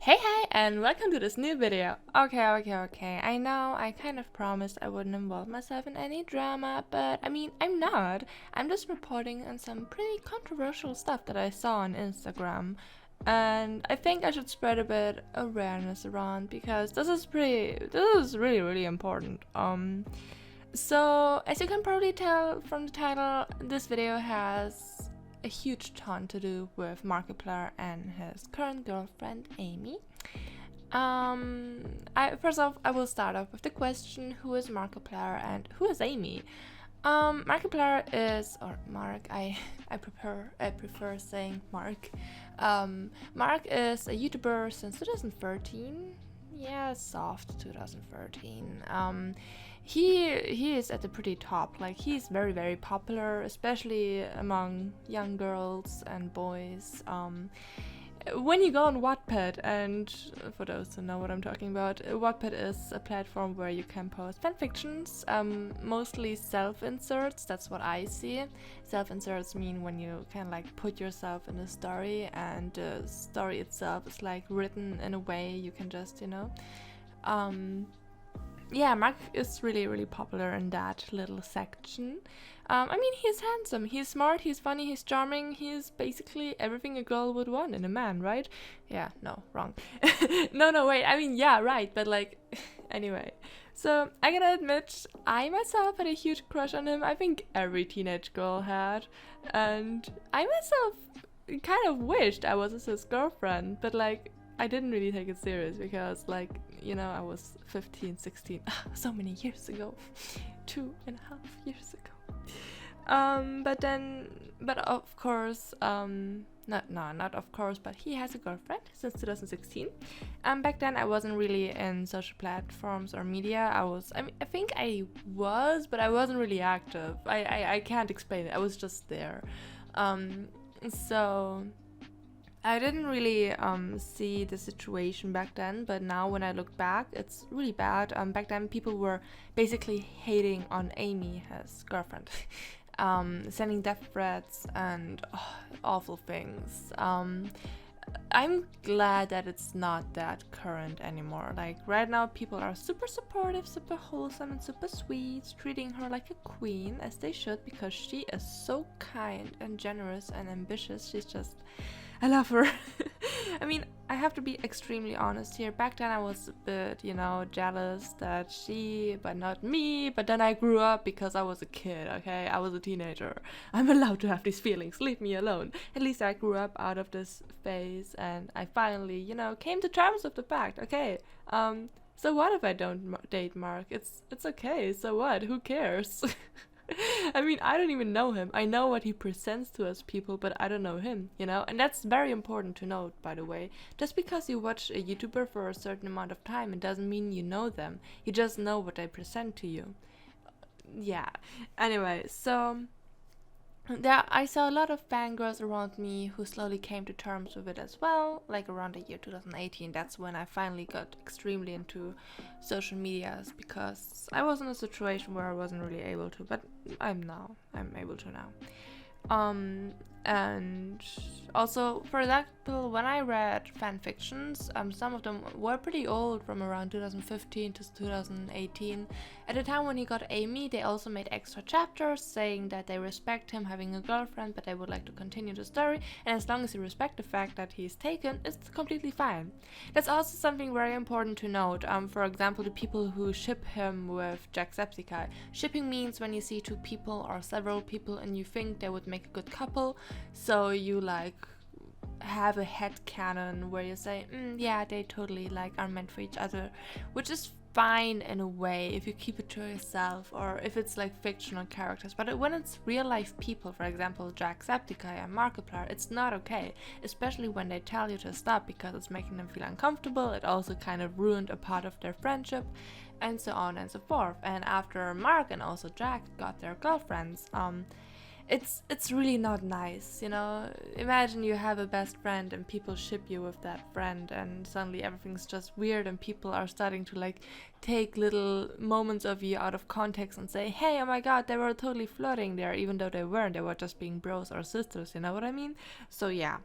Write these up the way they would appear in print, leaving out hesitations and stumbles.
Hey, and welcome to this new video. Okay. I know I kind of promised I wouldn't involve myself in any drama, but I'm not. I'm just reporting on some pretty controversial stuff that I saw on Instagram. And I think I should spread a bit awareness around because this is really important. So as you can probably tell from the title, this video has a huge ton to do with Markiplier and his current girlfriend Amy. First off, I will start off with the question: who is Markiplier and who is Amy? Markiplier is, or Mark. I prefer saying Mark. Mark is a YouTuber since 2013. Yeah, soft 2013. He is at the pretty top. Like, he's very popular, especially among young girls and boys. When you go on Wattpad, and for those who know what I'm talking about, Wattpad is a platform where you can post fanfictions, mostly self-inserts. That's what I see. Self-inserts mean when you can like put yourself in a story, and the story itself is like written in a way you can just, yeah, Mark is really popular in that little section. He's handsome, he's smart, he's funny, he's charming, he's basically everything a girl would want in a man, right? Yeah, no, wrong. No, wait, yeah, right, but like, anyway. So, I gotta admit, I myself had a huge crush on him. I think every teenage girl had. And I myself kind of wished I was his girlfriend, but like, I didn't really take it serious because, like, I was 15, 16, so many years ago, 2.5 years ago. But of course, not of course, but he has a girlfriend since 2016. Back then I wasn't really in social platforms or media. I think I was, but I wasn't really active. I can't explain it. I was just there. So I didn't really see the situation back then, but now when I look back, it's really bad. Back then, people were basically hating on Amy, his girlfriend, sending death threats and awful things. I'm glad that it's not that current anymore. Like, right now, people are super supportive, super wholesome, and super sweet, treating her like a queen, as they should, because she is so kind and generous and ambitious. I love her. I have to be extremely honest here. Back then I was a bit, jealous that but not me. But then I grew up because I was a kid, okay? I was a teenager. I'm allowed to have these feelings. Leave me alone. At least I grew up out of this phase and I finally, came to terms with the fact, okay, so what if I don't date Mark? It's okay. So what? Who cares? I don't even know him. I know what he presents to us people, but I don't know him, And that's very important to note, by the way. Just because you watch a YouTuber for a certain amount of time, it doesn't mean you know them. You just know what they present to you. Yeah. Anyway, so I saw a lot of fangirls around me who slowly came to terms with it as well. Like around the year 2018, that's when I finally got extremely into social medias because I was in a situation where I wasn't really able to, but I'm able to now. And also, for example, when I read fan fictions, some of them were pretty old, from around 2015 to 2018. At the time when he got Amy, they also made extra chapters saying that they respect him having a girlfriend, but they would like to continue the story, and as long as you respect the fact that he's taken, it's completely fine. That's also something very important to note. For example, the people who ship him with Jacksepticeye. Shipping means when you see two people or several people and you think they would make a good couple, so you like have a headcanon where you say, yeah, they totally like are meant for each other, which is fine in a way if you keep it to yourself or if it's like fictional characters. But when it's real life people, for example Jacksepticeye and Markiplier, it's not okay, especially when they tell you to stop because it's making them feel uncomfortable. It also kind of ruined a part of their friendship, and so on and so forth. And after Mark and also Jack got their girlfriends, it's really not nice, Imagine you have a best friend and people ship you with that friend, and suddenly everything's just weird and people are starting to like take little moments of you out of context and say, hey, oh my god, they were totally flirting there, even though they weren't. They were just being bros or sisters, you know what I mean? So yeah.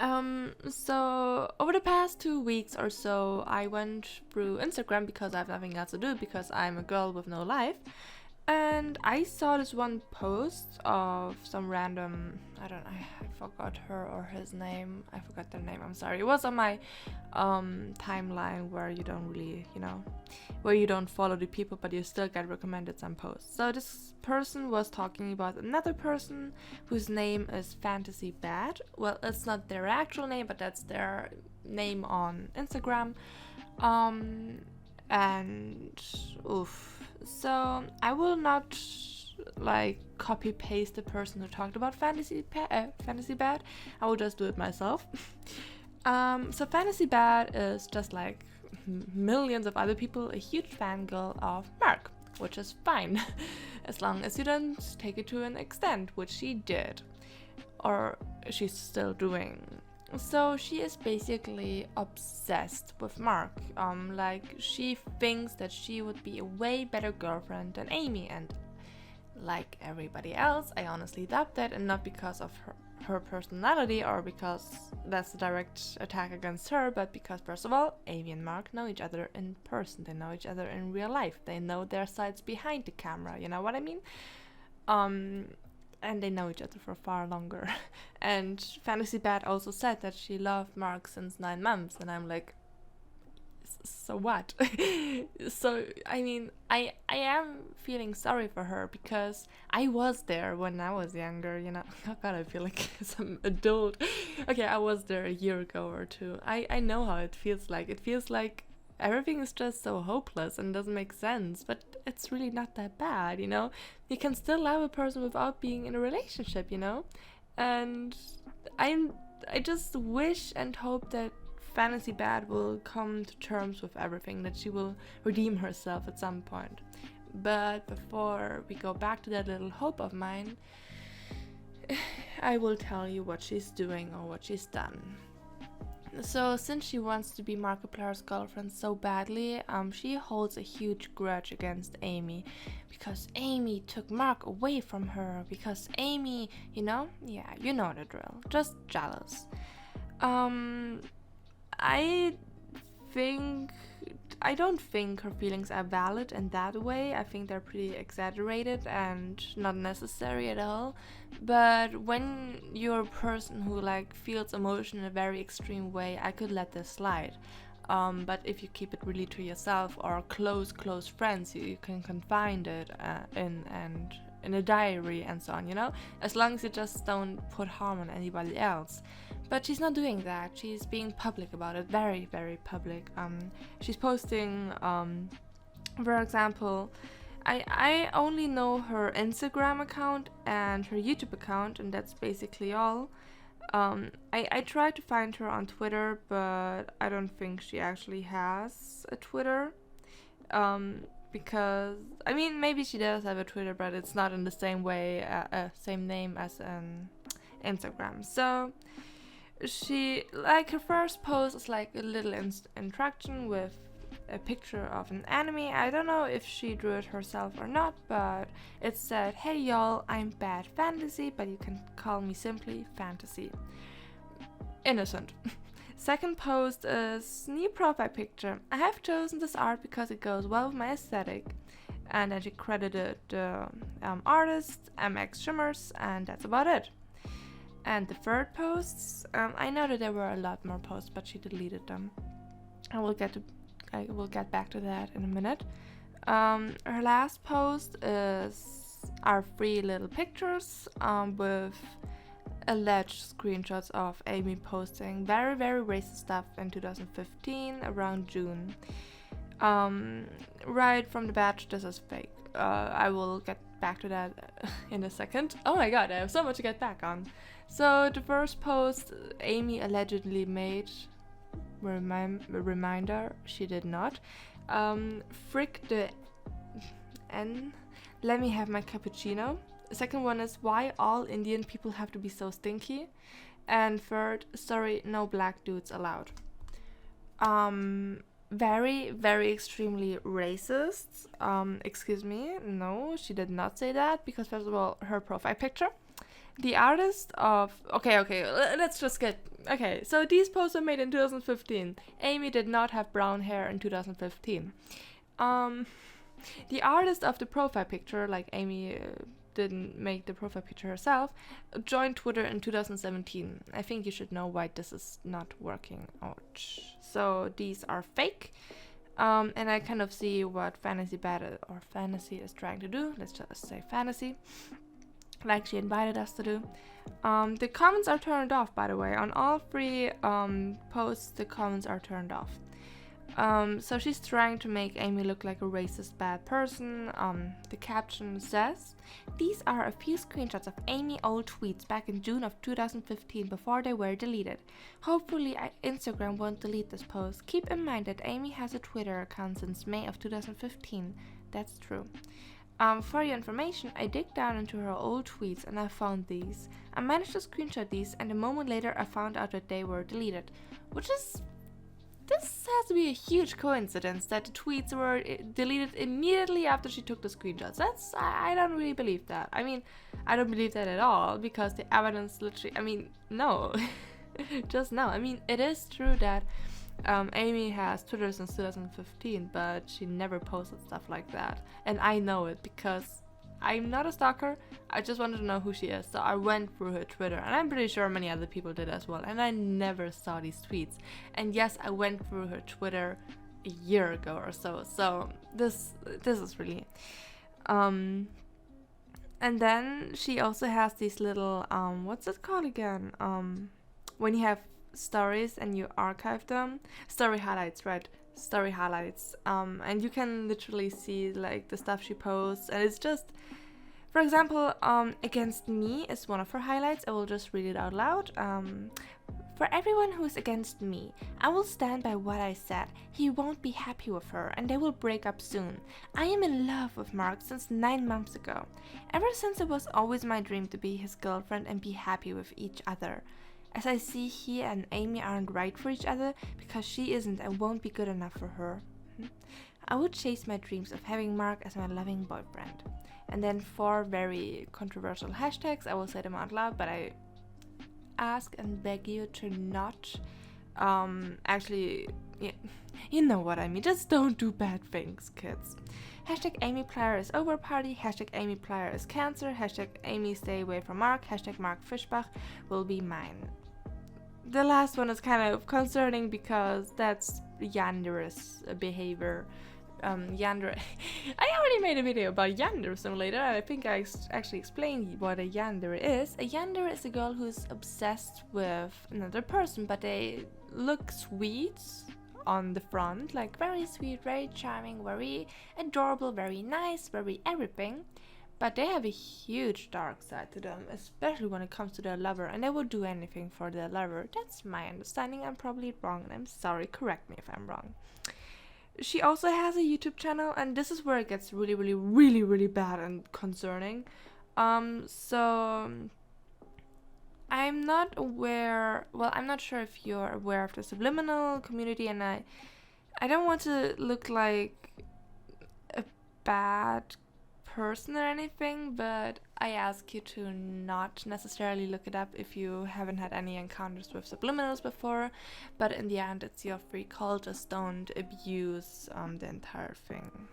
So over the past 2 weeks or so, I went through Instagram because I have nothing else to do because I'm a girl with no life. And I saw this one post of some random, I forgot her or his name. I forgot their name, I'm sorry. It was on my timeline where you don't really, where you don't follow the people, but you still get recommended some posts. So this person was talking about another person whose name is Fantasy Bad. Well, it's not their actual name, but that's their name on Instagram. And oof. So I will not copy paste the person who talked about Fantasy Bad. I will just do it myself. So Fantasy Bad is just like millions of other people, a huge fangirl of Mark, which is fine, as long as you don't take it to an extent, which she did, or she's still doing. So she is basically obsessed with Mark. She thinks that she would be a way better girlfriend than Amy, and like everybody else, I honestly doubt that, and not because of her personality or because that's a direct attack against her, but because first of all, Amy and Mark know each other in person. They know each other in real life. They know their sides behind the camera. You know what I mean? And they know each other for far longer. And Fantasy Bad also said that she loved Mark since 9 months, and I'm like, so what? So I mean, I am feeling sorry for her because I was there when I was younger, Oh god, I feel like some adult. Okay, I was there a year ago or two. I know how it feels like. It feels like everything is just so hopeless and doesn't make sense, but it's really not that bad, You can still love a person without being in a relationship, And I just wish and hope that Fantasy Bad will come to terms with everything, that she will redeem herself at some point. But before we go back to that little hope of mine, I will tell you what she's doing or what she's done. So since she wants to be Markiplier's girlfriend so badly, she holds a huge grudge against Amy because Amy took Mark away from her, because Amy, yeah, you know the drill, just jealous. I don't think her feelings are valid in that way. I think they're pretty exaggerated and not necessary at all. But when you're a person who feels emotion in a very extreme way, I could let this slide. But if you keep it really to yourself or close friends, you can confine it in a diary and so on, as long as you just don't put harm on anybody else. But she's not doing that. She's being public about it, very, very public. She's posting, for example, I only know her Instagram account and her YouTube account, and that's basically all. I tried to find her on Twitter, but I don't think she actually has a Twitter. Because, maybe she does have a Twitter, but it's not in the same way, same name as an Instagram. So she, her first post is a little introduction with a picture of an anime. I don't know if she drew it herself or not, but it said, "Hey y'all, I'm Bad Fantasy, but you can call me simply Fantasy." Innocent. Second post is new profile picture. I have chosen this art because it goes well with my aesthetic. And then she credited the artist, MX Shimmers, and that's about it. And the third posts, I know that there were a lot more posts, but she deleted them. I will get back to that in a minute. Her last post are 3 little pictures with alleged screenshots of Amy posting very, very racist stuff in 2015 around June. Right from the batch, this is fake. I will get back to that in a second. Oh my god, I have so much to get back on. So the first post Amy allegedly made, reminder, she did not. Frick the N. Let me have my cappuccino. The second one is why all Indian people have to be so stinky. And third, sorry, no black dudes allowed. Very, very extremely racist. Excuse me, no, she did not say that because first of all, her profile picture. The artist of... Okay, let's just get... Okay, so these posts were made in 2015. Amy did not have brown hair in 2015. The artist of the profile picture, like Amy didn't make the profile picture herself, joined Twitter in 2017. I think you should know why this is not working out. So these are fake. And I kind of see what Fantasy is trying to do. Let's just say Fantasy, like she invited us to do. The comments are turned off, by the way. On all 3 posts, the comments are turned off. So she's trying to make Amy look like a racist bad person. The caption says, "These are a few screenshots of Amy old tweets back in June of 2015 before they were deleted. Hopefully Instagram won't delete this post. Keep in mind that Amy has a Twitter account since May of 2015. That's true. For your information, I dig down into her old tweets and I found these. I managed to screenshot these and a moment later I found out that they were deleted." This has to be a huge coincidence that the tweets were deleted immediately after she took the screenshots. I don't really believe that. I mean, I don't believe that at all because the evidence literally, no. Just no. It is true that Amy has Twitter since 2015, but she never posted stuff like that. And I know it because I'm not a stalker. I just wanted to know who she is. So I went through her Twitter, and I'm pretty sure many other people did as well. And I never saw these tweets. And yes, I went through her Twitter a year ago or so. So this is really... And then she also has these little... what's it called again? When you have stories and you archive them. Story highlights, right? Story highlights. And you can literally see like the stuff she posts, and it's just, for example, against me is one of her highlights. I will just read it out loud. "For everyone who is against me, I will stand by what I said. He won't be happy with her and they will break up soon. I am in love with Mark since 9 months ago. Ever since it was always my dream to be his girlfriend and be happy with each other. As I see, he and Amy aren't right for each other because she isn't and won't be good enough for her. I would chase my dreams of having Mark as my loving boyfriend." And then 4 very controversial hashtags. I will say them out loud, but I ask and beg you to not you know what I mean. Just don't do bad things, kids. Hashtag Amy Plier is over party. Hashtag Amy Plier is cancer. Hashtag Amy stay away from Mark. Hashtag Mark Fischbach will be mine. The last one is kind of concerning because that's Yander's behavior. Yander. I already made a video about Yander Simulator, and I think I actually explained what a Yander is. A Yander is a girl who's obsessed with another person, but they look sweet on the front, like very sweet, very charming, very adorable, very nice, very everything. But they have a huge dark side to them, especially when it comes to their lover, and they will do anything for their lover. That's my understanding. I'm probably wrong, and I'm sorry. Correct me if I'm wrong. She also has a YouTube channel, and this is where it gets really, really, really, really bad and concerning. So I'm not aware. Well, I'm not sure if you're aware of the subliminal community, and I don't want to look like a bad person or anything, but I ask you to not necessarily look it up if you haven't had any encounters with subliminals before, but in the end it's your free call. Just don't abuse the entire thing.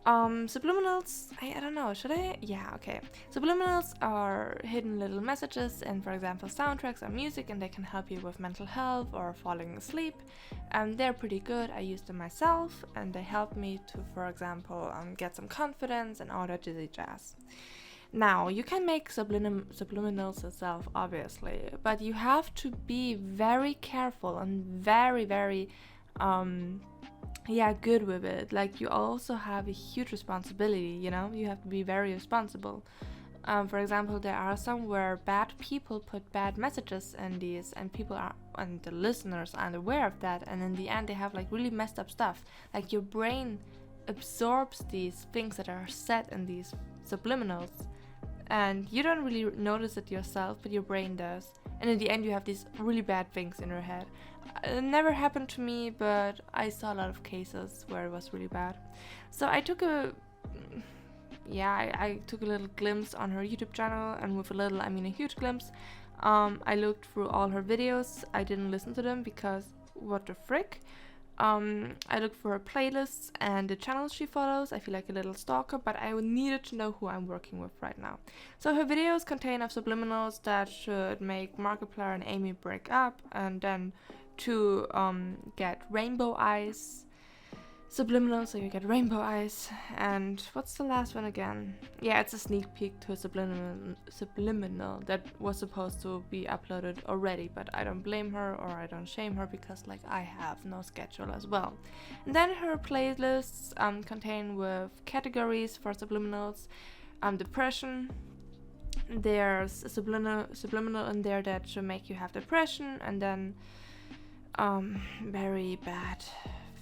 Subliminals, I don't know, should I? Yeah, okay. Subliminals are hidden little messages in, for example, soundtracks or music, and they can help you with mental health or falling asleep. They're pretty good. I use them myself, and they help me to, for example, get some confidence and all that jizzy jazz. Now, you can make subliminals yourself, obviously, but you have to be very careful and very, very good with it. Like, you also have a huge responsibility, you know? You have to be very responsible. For example, there are some where bad people put bad messages in these, and the listeners aren't aware of that, and in the end they have like really messed up stuff. Like, your brain absorbs these things that are said in these subliminals, and you don't really notice it yourself, but your brain does. And in the end you have these really bad things in your head. It never happened to me, but I saw a lot of cases where it was really bad. So I took a yeah, I took a little glimpse on her YouTube channel, and with a little I mean a huge glimpse. I looked through all her videos. I didn't listen to them because what the frick. I looked for her playlists and the channels she follows. I feel like a little stalker, but I needed to know who I'm working with right now. So her videos contain of subliminals that should make Markiplier and Amy break up, and then to get rainbow eyes. Subliminal, so you get rainbow eyes. And what's the last one again? Yeah, it's a sneak peek to a subliminal that was supposed to be uploaded already, but I don't blame her or I don't shame her because like I have no schedule as well. And then her playlists contain with categories for subliminals, depression. There's a subliminal in there that should make you have depression, and then very bad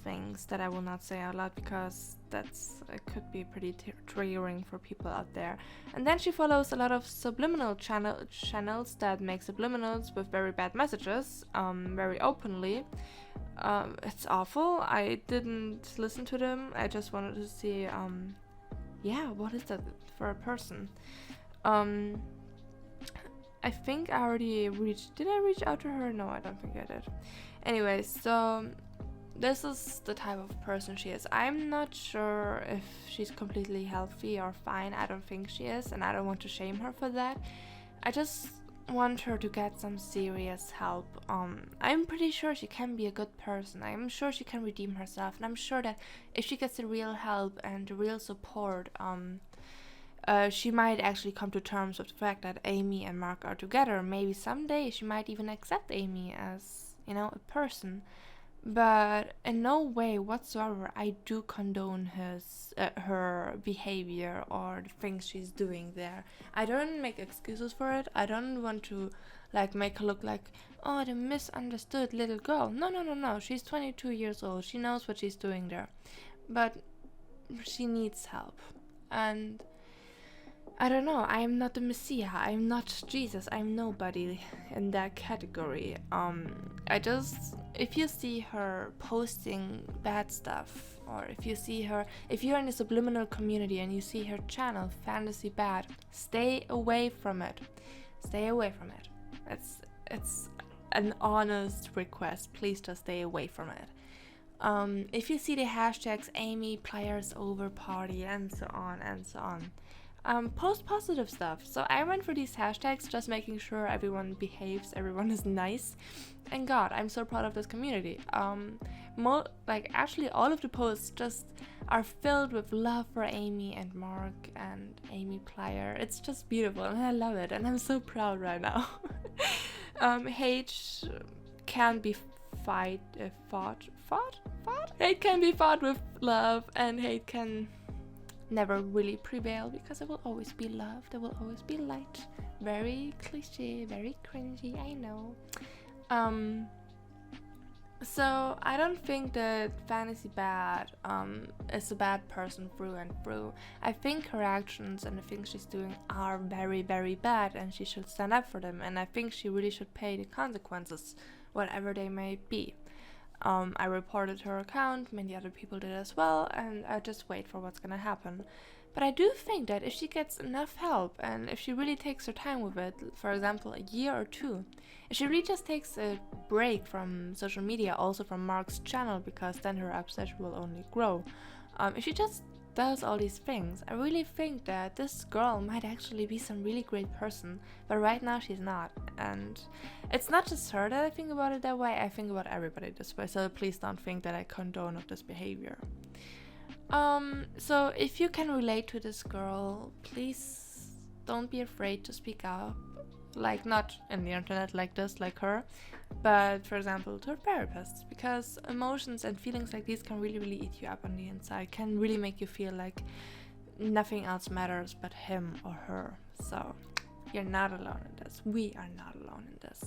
things that I will not say out loud because it could be pretty triggering for people out there. And then she follows a lot of subliminal channels that make subliminals with very bad messages, very openly. It's awful. I didn't listen to them. I just wanted to see, yeah, what is that for a person? I think I already reached. Did I reach out to her? No, I don't think I did. Anyway, so this is the type of person she is. I'm not sure if she's completely healthy or fine. I don't think she is, and I don't want to shame her for that. I just want her to get some serious help. I'm pretty sure she can be a good person. I'm sure she can redeem herself, and I'm sure that if she gets the real help and the real support, she might actually come to terms with the fact that Amy and Mark are together. Maybe someday she might even accept Amy as, you know, a person. But in no way whatsoever I do condone her behavior or the things she's doing there. I don't make excuses for it. I don't want to like make her look like, oh, the misunderstood little girl. No. She's 22 years old. She knows what she's doing there. But she needs help. And I don't know, I'm not the Messiah, I'm not Jesus, I'm nobody in that category. If you see her posting bad stuff, or if you're in the subliminal community and you see her channel, Fantasy Bad, stay away from it. Stay away from it. It's an honest request, please just stay away from it. If you see the hashtags Amy Pliers over party and so on, post positive stuff. So I went for these hashtags just making sure everyone behaves, everyone is nice, and God, I'm so proud of this community. Actually all of the posts just are filled with love for Amy and Mark and Amy Plier. It's just beautiful and I love it and I'm so proud right now. Hate can be fought. Hate can be fought with love, and hate can never really prevail because there will always be love, there will always be light. Very cliche, very cringy, I know. So I don't think that Fantasy Bad is a bad person through and through. I think her actions and the things she's doing are very, very bad, and she should stand up for them, and I think she really should pay the consequences, whatever they may be. I reported her account, many other people did as well, and I just wait for what's gonna happen. But I do think that if she gets enough help, and if she really takes her time with it, for example, a year or two, if she really just takes a break from social media, also from Mark's channel, because then her obsession will only grow. If she just does all these things, I really think that this girl might actually be some really great person, but right now she's not. And it's not just her that I think about it that way, I think about everybody this way, so please don't think that I condone of this behavior. So if you can relate to this girl, please don't be afraid to speak up. Like, not in the internet like this, like her, but for example to a therapist, because emotions and feelings like these can really, really eat you up on the inside, can really make you feel like nothing else matters but him or her. So you're not alone in this. We are not alone in this.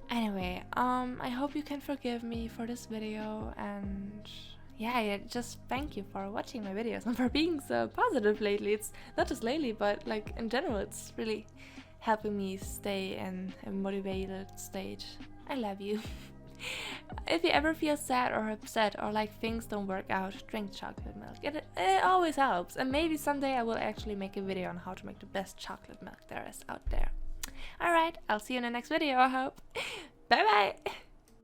Anyway, I hope you can forgive me for this video, and yeah, just thank you for watching my videos and for being so positive lately. It's not just lately, but like in general, it's really helping me stay in a motivated state. I love you. If you ever feel sad or upset or like things don't work out, drink chocolate milk. It always helps. And maybe someday I will actually make a video on how to make the best chocolate milk there is out there. Alright, I'll see you in the next video, I hope. Bye bye!